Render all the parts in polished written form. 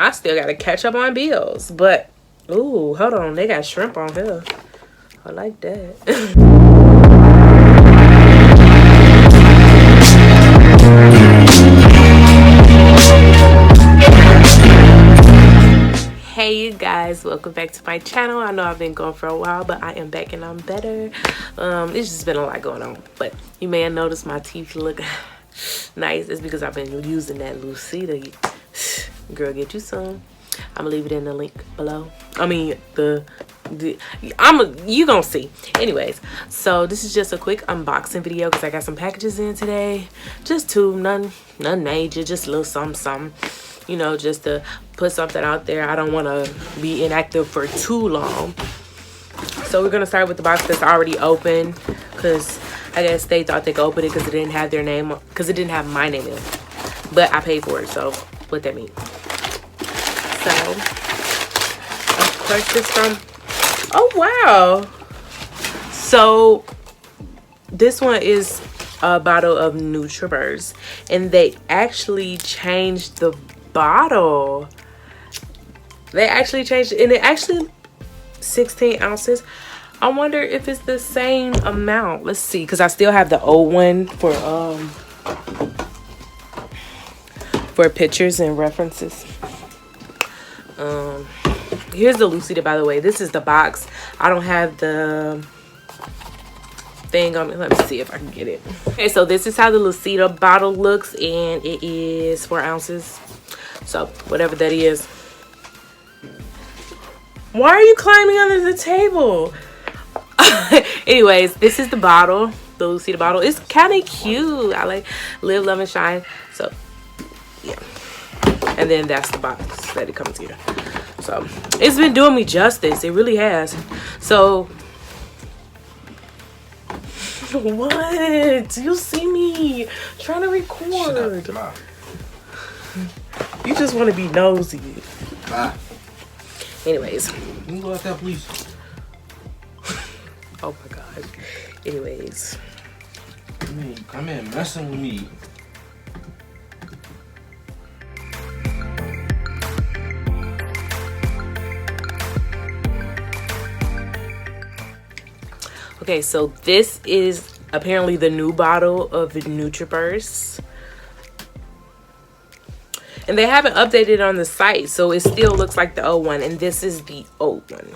I still gotta catch up on bills. But, ooh, hold on. They got shrimp on here. I like that. Hey you guys, welcome back to my channel. I know I've been gone for a while, but I am back and I'm better. It's just been a lot going on, but you may have noticed my teeth look nice. It's because I've been using that Lucida. Girl, get you some. I'm gonna leave it in the link below. I mean, you gonna see. Anyways, so this is just a quick unboxing video because I got some packages in today. Just two, none major, just a little something. You know, just to put something out there. I don't want to be inactive for too long. So we're going to start with the box that's already open. Because I guess they thought they could open it because it didn't have their name. Because it didn't have my name in it. But I paid for it. So what that means. So, of course this from... Oh, wow. So, this one is a bottle of NutriBurst. And they actually changed the bottle. They actually changed it, and it actually 16 ounces. I wonder if it's the same amount. Let's see, because I still have the old one for pictures and references. Here's the Lucida, by the way. This is the box. I don't have the thing on it. Let me see if I can get it. Okay, so this is how the Lucida bottle looks, and it is 4 ounces. So whatever that is. Why are you climbing under the table? Anyways, this is the bottle, the Lucida bottle. It's kind of cute. I like Live, Love, and Shine. So yeah, and then that's the box that it comes here. So it's been doing me justice. It really has. So what? You see me trying to record. Shut up. You just want to be nosy. Bye. Anyways. Can you go out there, please? Oh my god. Anyways. Come in messing with me. Okay, so this is apparently the new bottle of the NutriBurst. And they haven't updated on the site, so it still looks like the old one. And this is the old one.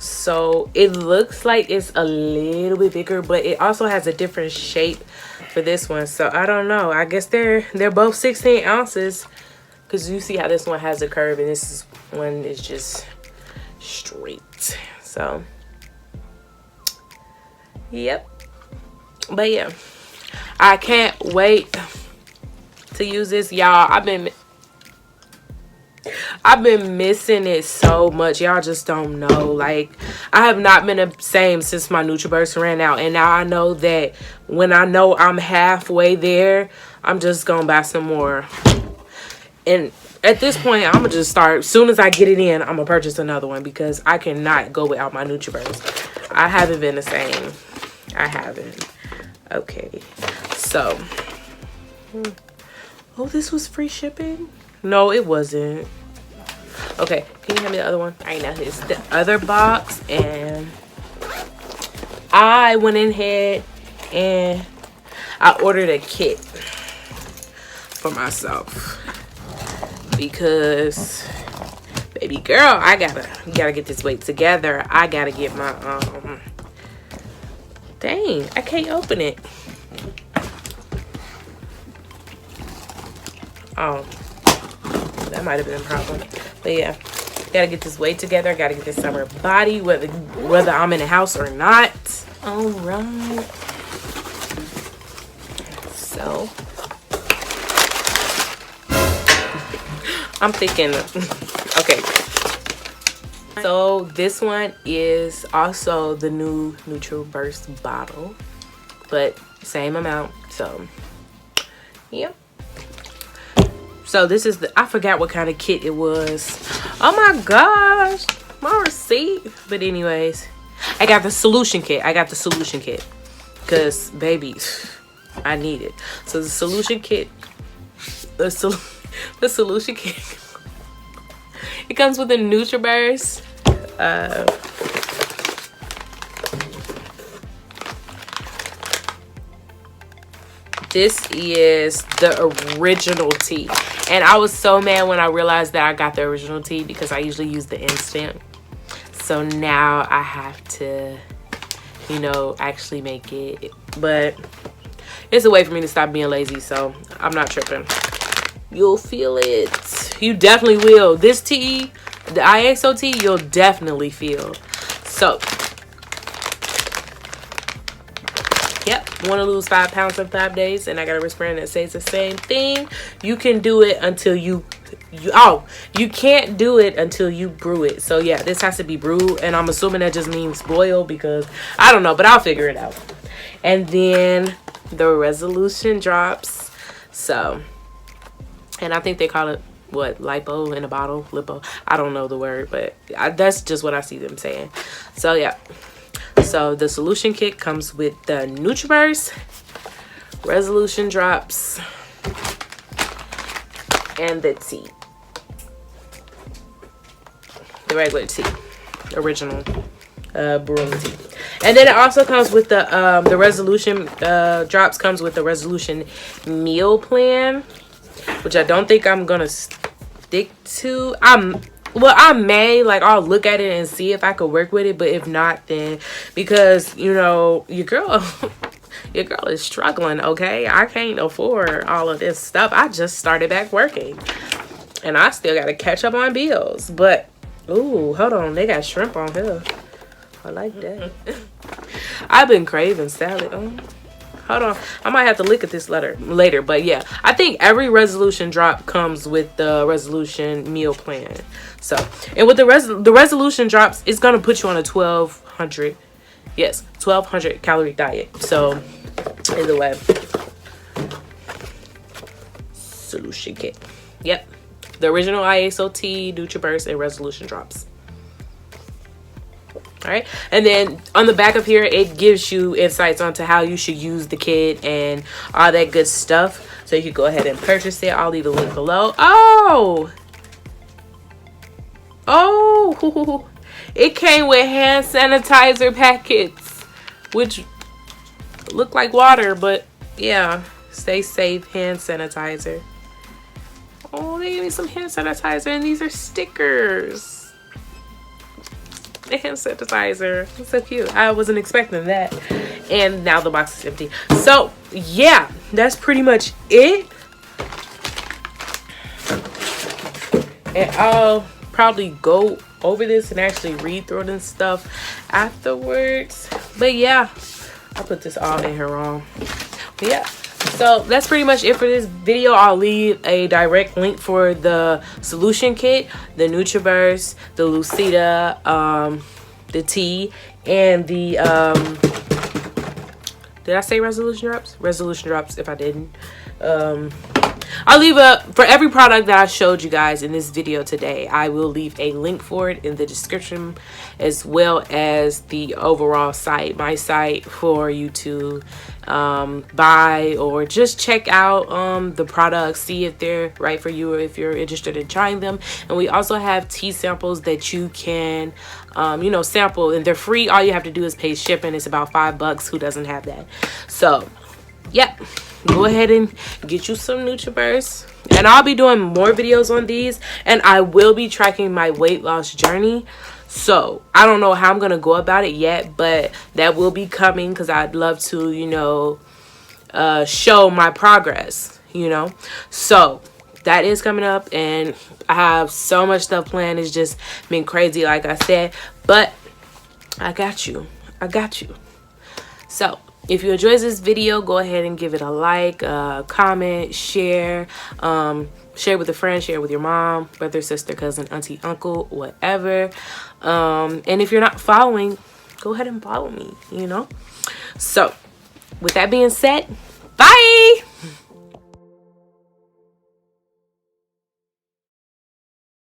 So it looks like it's a little bit bigger, but it also has a different shape for this one. So I don't know. I guess they're both 16 ounces. Because you see how this one has a curve and this one is just straight. So, yep. But yeah, I can't wait to use this, y'all. I've been missing it so much. Y'all just don't know. Like, I have not been the same since my NutriBurst ran out. And now I know that when I know I'm halfway there, I'm just going to buy some more. And at this point, I'm going to just start. As soon as I get it in, I'm going to purchase another one. Because I cannot go without my NutriBurst. I haven't been the same. I haven't. Okay. So. Oh, this was free shipping? No, it wasn't. Okay, can you hand me the other one? All right, now here's the other box, and I went in ahead and I ordered a kit for myself because, baby girl, you gotta get this weight together. I gotta get my dang, I can't open it. Oh, that might have been a problem. But yeah, gotta get this weight together. Gotta get this summer body, whether I'm in the house or not. All right. So I'm thinking, okay. So this one is also the new NutriBurst bottle, but same amount. So yeah. So this is I forgot what kind of kit it was. Oh my gosh, my receipt. But anyways, I got the solution kit. Because baby, I need it. So the solution kit, the solution kit It comes with a NutriBurst. This is the original tea. And I was so mad when I realized that I got the original tea because I usually use the instant. So now I have to, you know, actually make it. But it's a way for me to stop being lazy, so I'm not tripping. You'll feel it. You definitely will. This tea, the IXO tea, you'll definitely feel. So, yep, want to lose 5 pounds in 5 days, and I got a wristband that says the same thing. You can do it until you can't do it until you brew it. So yeah, this has to be brewed, and I'm assuming that just means boil because I don't know, but I'll figure it out. And then the resolution drops. So, and I think they call it what, lipo in a bottle, lipo, I don't know the word, but that's just what I see them saying. So yeah, so the solution kit comes with the NutriBurst, resolution drops, and the tea, the regular tea, original brewing tea. And then it also comes with the resolution drops comes with the resolution meal plan, which I don't think I'm gonna stick to. I may, like, I'll look at it and see if I could work with it, but if not, then, because, you know, your girl is struggling, okay? I can't afford all of this stuff. I just started back working, and I still gotta catch up on bills. But ooh, hold on, they got shrimp on here. I like that. I've been craving salad. Hold on, I might have to look at this later. But yeah, I think every resolution drop comes with the resolution meal plan. So, and with the resolution drops, it's gonna put you on a 1200 calorie diet. So either way, solution kit. Yep, the original IXOT, NutriBurst, and resolution drops. All right, and then on the back of here, it gives you insights onto how you should use the kit and all that good stuff. So you can go ahead and purchase it. I'll leave a link below. Oh, it came with hand sanitizer packets, which look like water, but yeah, stay safe hand sanitizer. Oh, they gave me some hand sanitizer, and these are stickers. Hand sanitizer. It's so cute. I wasn't expecting that. And now the box is empty. So yeah, that's pretty much it. And I'll probably go over this and actually read through it and stuff afterwards. But yeah, I put this all in here wrong. But yeah, so that's pretty much it for this video. I'll leave a direct link for the solution kit, the NutriBurst, the Lucida, the tea, and the did I say resolution drops? Resolution drops if I didn't. I'll leave for every product that I showed you guys in this video today, I will leave a link for it in the description, as well as the overall site, my site, for you to buy or just check out the products, see if they're right for you or if you're interested in trying them. And we also have tea samples that you can you know, sample, and they're free. All you have to do is pay shipping. It's about $5. Who doesn't have that? So yep, go ahead and get you some NutriBurst, and I'll be doing more videos on these, and I will be tracking my weight loss journey. So I don't know how I'm gonna go about it yet, but that will be coming because I'd love to, you know, show my progress, you know. So that is coming up, and I have so much stuff planned. It's just been crazy, like I said, but I got you. So if you enjoyed this video, go ahead and give it a like, comment, share, share with a friend, share with your mom, brother, sister, cousin, auntie, uncle, whatever. And if you're not following, go ahead and follow me, you know. So with that being said, bye.